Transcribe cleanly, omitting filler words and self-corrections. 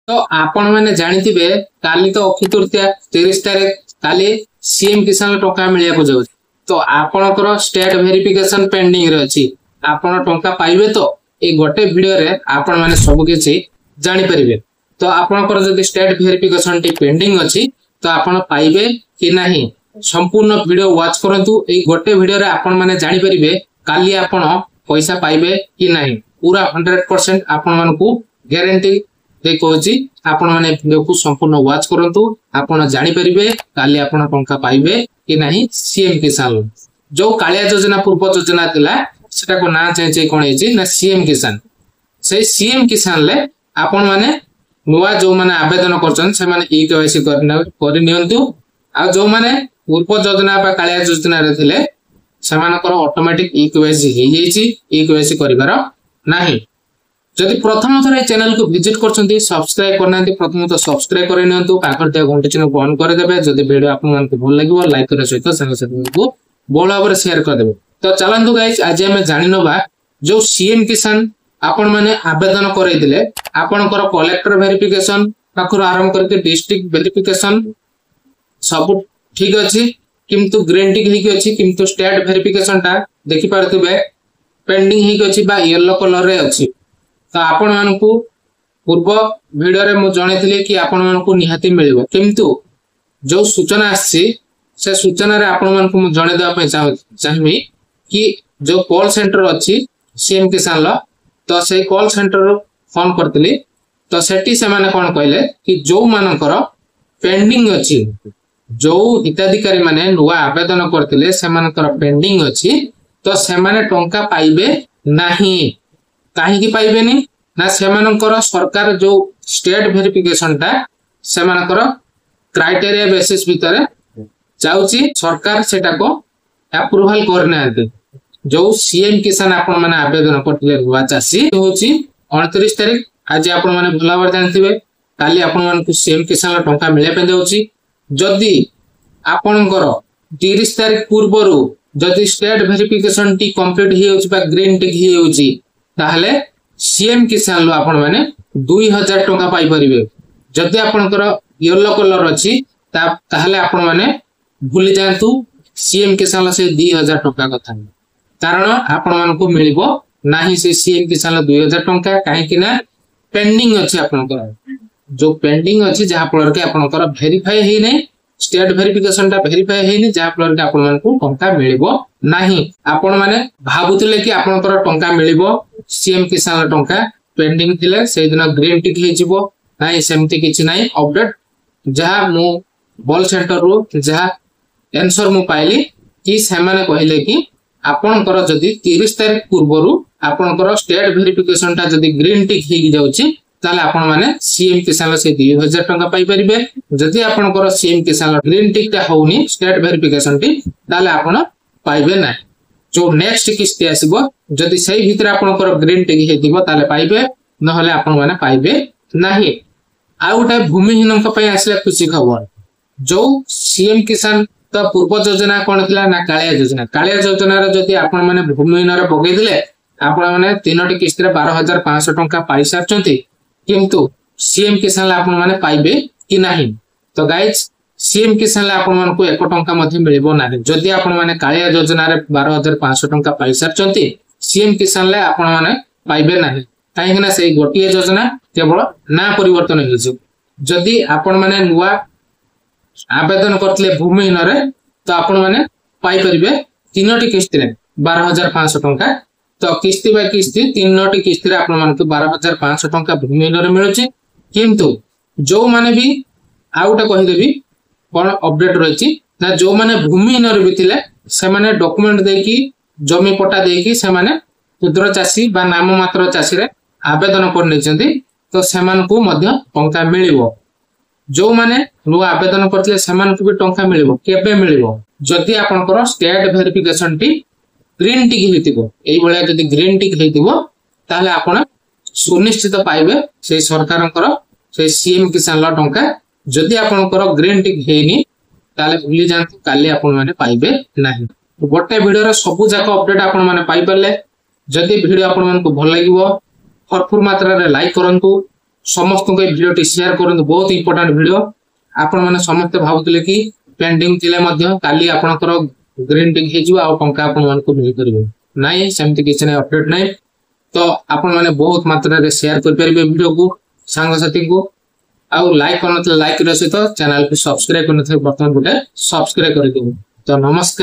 तो आपण मैंने जानिथिबे काली तो अक्षय तृतीया 30 तारिख काली सीएम किसान टंका मिलिया को जाउछ। तो आपणकर स्टेट वेरिफिकेशन पेंडिंग रे अछि। आपण टंका पाइबे तो ए गोटे वीडियो रे आपण माने सब किछि जानि परिबे। तो आपणकर जदि स्टेट वेरिफिकेशन टी पेंडिंग अछि तो आपण पाइबे कि नाही संपूर्ण वीडियो वॉच करंतु। ए गोटे वीडियो रे आपण माने जानि परिबे काली आपण पैसा पाइबे कि नाही। पूरा 100% आपण मानकू गारंटी दे कहूची। आपण माने वीडियो को संपूर्ण वॉच करंतु। आपण जानि परिबे काली आपण टंका पाइबे कि नाही। सीएम किसान जो कालिया योजना पूर्व योजना थिला सेटा को ना चेंज कोन हेची ना सीएम किसान। से सीएम किसान ले आपण माने नुवा जो माने आवेदन करछन से माने ई केवाईसी करि नियंतु। आ जो माने पूर्व योजना बा कालिया योजना रे थिले सेमानकर ऑटोमेटिक ई केवाईसी हे जेची। ई केवाईसी करिवार नाही। जदि प्रथम थर ए चैनल को विजिट करछंती सब्सक्राइब करनांती प्रथम तो सब्सक्राइब करे नियंतु। पाखर ते घंटी चिन्ह को ऑन करे देबे। जदि वीडियो आपन मानकु भल लागिवो लाइक करे सहित संग साथी को बोल भाबरे शेयर कर देबे। तो चलंतु गाइस आज हम जानिनबा जो सीएम किसान आपण माने आवेदन करे दिले आपनकर कलेक्टर वेरिफिकेशन पाखर आरंभ करके डिस्ट्रिक्ट वेरिफिकेशन सब ठीक अछि किंतु ग्रीन टिक हेकी अछि किंतु स्टेट वेरिफिकेशन टा देखि पारथिबे पेंडिंग हेकी अछि बा येलो कलर रे अछि। तो आपण मानकू पूर्व वीडियो रे मु जणैथिले कि आपण मानकू निहाती मिलिबो किंतु जो सूचना आछि से सूचना रे आपण मानकू मु जणै देबा पय चाहमी कि जो कॉल सेंटर अछि सीएम किसान ला तो से कॉल सेंटर फोन करतली तो सेठी से माने कोन कहले कि जो मानकर पेंडिंग अछि जो हिताधिकारी माने नुवा आवेदन करतले से मानकर पेंडिंग अछि तो से माने टंका पाइबे नाही। काहे कि पाइबेनी ना सेमानकर सरकार जो स्टेट वेरिफिकेशन टा सेमानकर क्राइटेरिया बेसिस भितरे जाउची सरकार सेटा को अप्रूवल करनाते। जो सीएम किसान आपण माने आवेदन करथिले हुआ चासी होची 29 तारिख आज आपण माने भलावर जानथिबे काली आपण मानकु सीएम किसान टंका मिले पे देउची। जदि आपणकर 30 तारिख पूर्वरु जदि स्टेट वेरिफिकेशन टी कंप्लीट हि होची बा ग्रीन टिक हि होची ताहले सीएम किसान लो आपण माने 2000 टंका पाई परिबे। जदि आपनकर येलो कलर अछि ताहले आपण माने भूली जांतु सीएम किसान से 2000 टंका कथा कारण आपण मानकू मिलिबो नाही से सीएम किसान 2000 टंका काहे कि ना पेंडिंग अछि आपनकर जो पेंडिंग अछि जहा फलर के आपनकर वेरीफाई हेइ नै स्टेट वेरिफिकेशन टा वेरीफाई हेइ नै जहा फलर के आपण मानकू टंका मिलिबो नाही। आपण माने भाबुतले कि आपनकर टंका मिलिबो सीएम किसान टंका पेंडिंग थिले से दिन ग्रीन टिक हे जिवो नाही सेमति किछि नाही। अपडेट जहा मु बॉल सेंटर रो जहा आंसर मु पाइली कि से माने कहिले कि आपनकर जदि 30 तारिख पूर्वरु आपनकर स्टेट वेरिफिकेशन टा जदि ग्रीन टिक हे जाउची ताले आपण माने सीएम किसान से 2000 टंका पाई परिबे। जदि आपनकर सीएम किसान ग्रीन टिक टा होउनी स्टेट वेरिफिकेशन टी ताले आपण पाइबे ना। जो नेक्स्ट किस्ती आसीबो जदि सही भितर आपनकर ग्रीन टिक हेतिबो ताले पाइबे नहले आपण माने पाइबे नाही। आ उठा भूमिहीनक पय आसले खुशी खबर जो सीएम किसान तो पूर्व योजना कोन थिला ना कालिया योजना। कालिया योजना रे जदि आपण माने भूमिहीन रे पगै दिले आपण माने तीनोटी किस्ती रे 12500 टंका पाई सारचंती किंतु सीएम किसान ला आपण माने पाइबे कि नाही। तो गाइस सीएम किसान ला आपण मानकू 1 टंका मध्ये मिलिबो नाही। जदि आपण माने कालिया योजना रे 12500 टंका पाई सारचंती सीएम किसान ला आपण माने पाइबे नाही काहे ना से गोटिए योजना केवल ना परिवर्तन हेजु। जदि आपण माने नुवा आवेदन करतले भूमिहीन रे तो आपण माने पाई परिबे तीनोटी किस्ती रे 12500 टंका। तो किस्ती बाय किस्ती तीनोटी किस्ती रे आपण मानकू 12500 टंका भूमिहीन रे मिलुची किंतु जो माने भी आउटा कहि देबी कोन अपडेट रहिची ना जो माने भूमिहीन रे बिथिले से माने डॉक्यूमेंट देकी जमी पट्टा देकी से माने क्षुद्र चासी बा नाम मात्र चासी रे आवेदन कर नेचंती तो सेमानकू मध्य टंका मिलिबो। जो माने नुवा आवेदन करथिले सेमानकू भी टंका मिलिबो केबे मिलिबो जदि आपनकर स्टेट वेरिफिकेशन टी ग्रीन टिक हेतिबो। एई बळा जदि ग्रीन टिक हेतिबो ताले आपण सुनिश्चित पाइबे से सरकारनकर से सीएम किसान ला टंका। जदि आपनकर ग्रीन टिक हेनी ताले भूली जांतु काली आपण माने पाइबे नाही। गोटे वीडियो रे सबु जाक अपडेट आपण माने पाइ परले। जदि वीडियो आपण मानकू भल लागिवो भरपूर मात्रा रे लाइक करंतु समस्त को वीडियो टी शेयर करंतु बहुत इंपोर्टेंट वीडियो आपण माने समस्त भाबुतले कि पेंडिंग थिले मध्य काली आपनकर ग्रीन टिक हे जु आ टंका आपण मान को मिल करबे नाही सेमति किछ नै अपडेट नाही तो आपण माने बहुत मात्रा रे शेयर कर परबे वीडियो को सांग साथी को आ लाइक करनथले लाइक रे सहित चैनल को सब्सक्राइब करनथले बर्तमान गुटे सब्सक्राइब कर दियो तो नमस्कार।